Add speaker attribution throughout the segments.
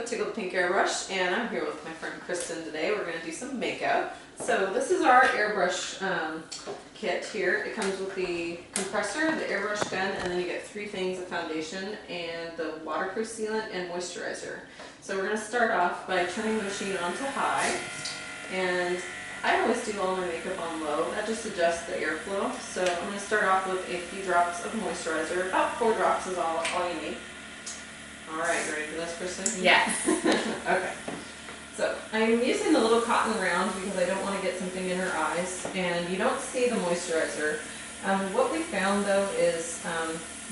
Speaker 1: with Tickled Pink Airbrush, and I'm here with my friend Kristen today. We're going to do some makeup. So this is our airbrush kit here. It comes with the compressor, the airbrush gun, and then you get three things: the foundation and the waterproof sealant and moisturizer. So we're going to start off by turning the machine on to high, and I always do all my makeup on low. That just adjusts the airflow. So I'm going to start off with a few drops of moisturizer. About 4 drops is all you need. Alright, ready for this, Kristen?
Speaker 2: Yes.
Speaker 1: Okay. So I'm using the little cotton round because I don't want to get something in her eyes, and you don't see the moisturizer. What we found though is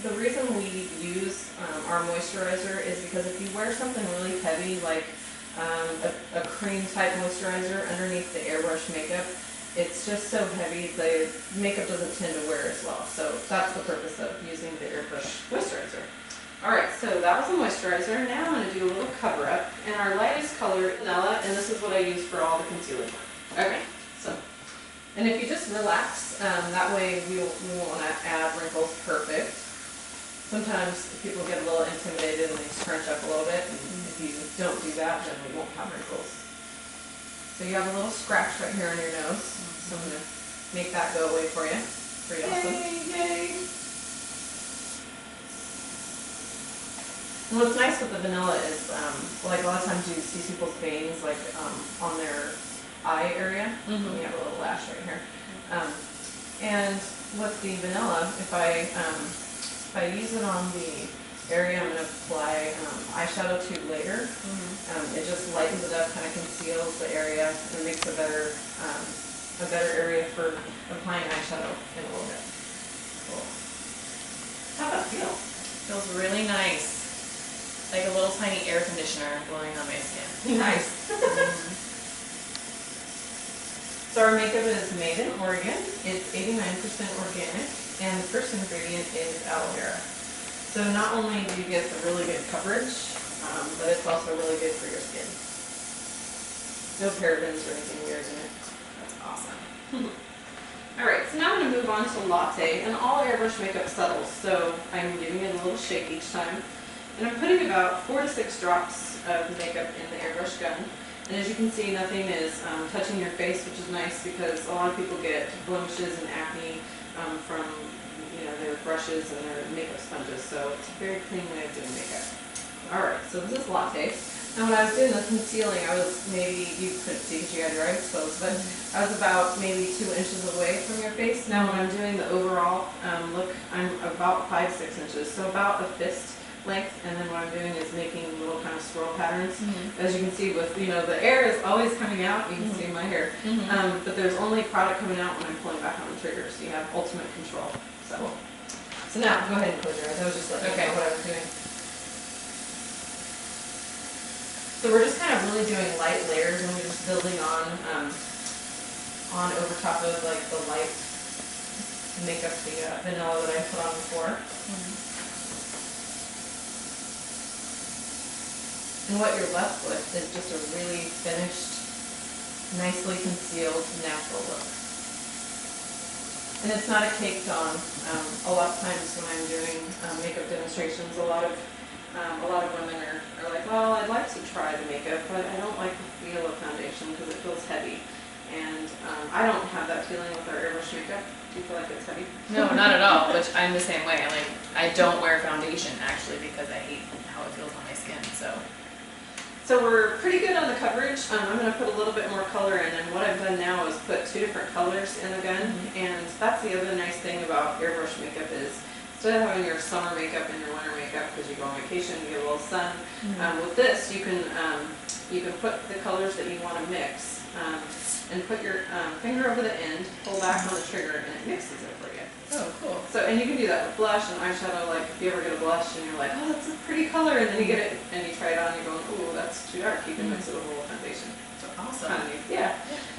Speaker 1: the reason we use our moisturizer is because if you wear something really heavy like a cream type moisturizer underneath the airbrush makeup, it's just so heavy the makeup doesn't tend to wear as well. So that's the purpose of using the airbrush moisturizer. Alright, so that was the moisturizer. Now I'm going to do a little cover up, and our lightest color is vanilla, and this is what I use for all the concealing. Okay, so, and if you just relax, that way we won't add wrinkles perfect. Sometimes people get a little intimidated and they scrunch up a little bit, and if you don't do that, then we won't have wrinkles. So you have a little scratch right here on your nose, so I'm going to make that go away for you. Pretty awesome. Yay, yay! And what's nice with the vanilla is, like a lot of times you see people's veins like on their eye area. We have a little lash right here. And with the vanilla, if I use it on the area I'm going to apply eyeshadow to later, it just lightens it up, kind of conceals the area, and makes a better area for applying eyeshadow in a little bit. Cool. How'd that feel?
Speaker 2: Feels really nice. Like a little tiny air conditioner blowing on my skin.
Speaker 1: Nice. So our makeup is made in Oregon. It's 89% organic, and the first ingredient is aloe vera. So not only do you get the really good coverage, but it's also really good for your skin. No parabens or anything weird in it.
Speaker 2: That's awesome.
Speaker 1: Alright, so now I'm going to move on to latte, and all airbrush makeup settles, so I'm giving it a little shake each time. And I'm putting about 4 to 6 drops of makeup in the airbrush gun. And as you can see, nothing is touching your face, which is nice because a lot of people get blemishes and acne from their brushes and their makeup sponges. So it's a very clean way of doing makeup. Alright, so this is latte. Now when I was doing the concealing, I was maybe, you couldn't see because you had your eyes closed, but I was about maybe 2 inches away from your face. Now when I'm doing the overall look, I'm about 5-6 inches, so about a fist length, and then what I'm doing is making little kind of swirl patterns. As you can see with, the air is always coming out, you can see my hair, but there's only product coming out when I'm pulling back on the trigger, so you have ultimate control. So now, go ahead and close your eyes. I was just letting you know what I was doing. So we're just kind of really doing light layers, and we're just building on over top of like the light makeup, the vanilla that I put on before. And what you're left with is just a really finished, nicely concealed, natural look. And it's not a caked on. A lot of times when I'm doing makeup demonstrations, a lot of women are like, well, I'd like to try the makeup, but I don't like the feel of foundation because it feels heavy. And I don't have that feeling with our airbrush makeup. Do you feel like it's heavy?
Speaker 2: No, not at all, which I'm the same way. Like, I don't wear foundation actually because I hate how it feels on my skin,
Speaker 1: So we're pretty good on the coverage. I'm going to put a little bit more color in, and what I've done now is put 2 different colors in the gun, and that's the other nice thing about airbrush makeup is instead of having your summer makeup and your winter makeup because you go on vacation, you get a little sun, with this you can put the colors that you want to mix and put your finger over the end, pull back on the trigger, and it mixes it for you.
Speaker 2: Oh, cool.
Speaker 1: So, and you can do that with blush and eyeshadow, like if you ever get a blush and you're like, oh, that's a pretty color, and then you get it and you try it on and you're going, ooh, that's too dark, you can mix it with a little foundation.
Speaker 2: Awesome.
Speaker 1: Kind of neat. Yeah.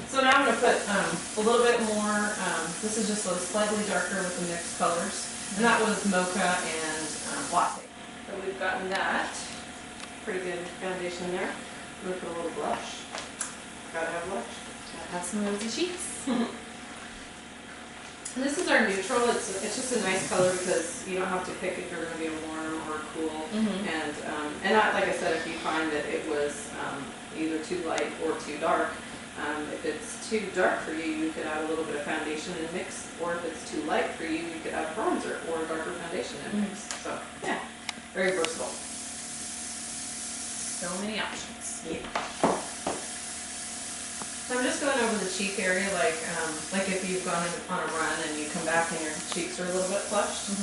Speaker 1: So now I'm going to put a little bit more, this is just a slightly darker with the mixed colors, and that was mocha and latte. So we've gotten that. Pretty good foundation there. I'm going to put a little blush. Gotta have blush.
Speaker 2: Gotta have some rosy cheeks.
Speaker 1: And this is our neutral. It's just a nice color because you don't have to pick if you're going to be warm or cool. And like I said, if you find that it was either too light or too dark, if it's too dark for you, you could add a little bit of foundation and mix. Or if it's too light for you, you could add bronzer or darker foundation and mix. So yeah, very versatile.
Speaker 2: So many options.
Speaker 1: Yeah. So I'm just going over the cheek area, like if you've gone on a run and you come back and your cheeks are a little bit flushed.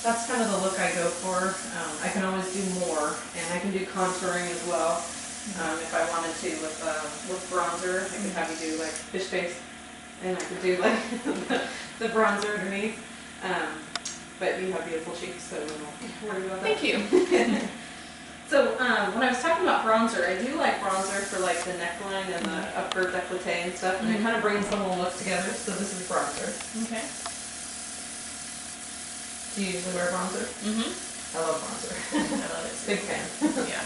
Speaker 1: That's kind of the look I go for. I can always do more, and I can do contouring as well. If I wanted to with bronzer, I could have you do like fish face, and I could do like the bronzer underneath. But you have beautiful cheeks, so we won't worry about that.
Speaker 2: Thank you.
Speaker 1: So when I was talking about bronzer, I do like bronzer for like the neckline and the upper décolleté and stuff, and it kind of brings the whole look together. So this is bronzer.
Speaker 2: Okay.
Speaker 1: Do you usually wear bronzer? I love bronzer.
Speaker 2: I love it.
Speaker 1: Big fan.
Speaker 2: Yeah.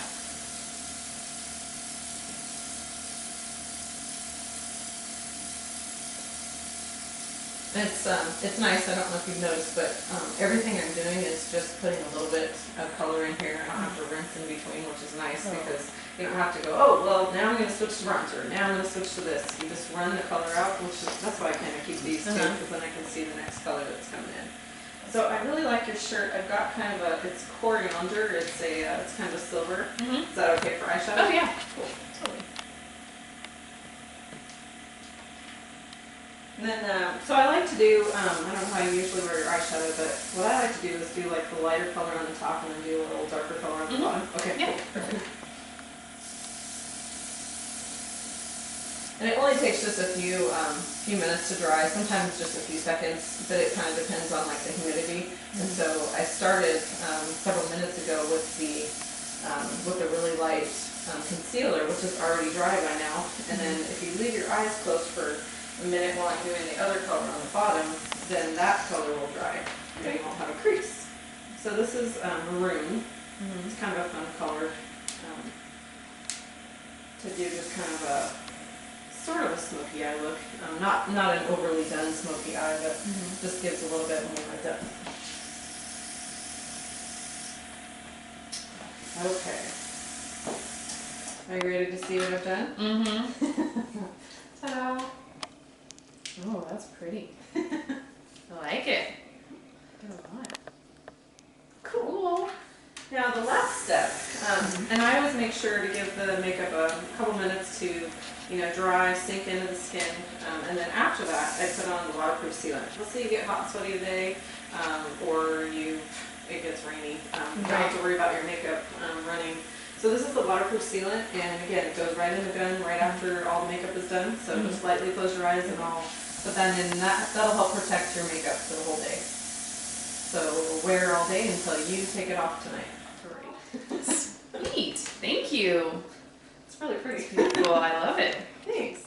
Speaker 1: It's nice. I don't know if you've noticed, but everything I'm doing is just putting a little bit of color in here. I don't have to rinse in between, which is nice because you don't have to go, oh, well, now I'm going to switch to bronzer. Now I'm going to switch to this. You just run the color out, that's why I kind of keep these two, because then I can see the next color that's coming in. So I really like your shirt. I've got kind of it's coriander. It's kind of a silver. Is that okay for eyeshadow?
Speaker 2: Oh yeah.
Speaker 1: Cool.
Speaker 2: Totally.
Speaker 1: And then, so I like to do, I don't know how you usually wear your eyeshadow, but what I like to do is do like the lighter color on the top and then do a little darker color on the bottom. Okay,
Speaker 2: Yeah,
Speaker 1: cool.
Speaker 2: perfect.
Speaker 1: And it only takes just a few minutes to dry, sometimes just a few seconds, but it kind of depends on like the humidity. And so I started several minutes ago with the really light concealer, which is already dry by now. And then if you leave your eyes closed for a minute while I'm doing the other color on the bottom, then that color will dry, and you won't have a crease. So this is maroon. It's kind of a fun color to do, just kind of a sort of a smoky eye look. Not an overly done smoky eye, but just gives a little bit more depth. Okay. Are you ready to see what I've done? Ta-da!
Speaker 2: Oh, that's pretty. I like it. Did a lot.
Speaker 1: Cool. Now the last step, and I always make sure to give the makeup a couple minutes to, dry, sink into the skin, and then after that, I put on the waterproof sealant. Let's say you get hot, sweaty today, or it gets rainy. You don't have to worry about your makeup running. So this is the waterproof sealant, and again, it goes right in the gun right after all the makeup is done. So just lightly close your eyes and I'll put that in, and that'll help protect your makeup for the whole day. So wear it all day until you take it off tonight.
Speaker 2: Great. Sweet. Thank you.
Speaker 1: It's really pretty.
Speaker 2: Cool. I love it.
Speaker 1: Thanks.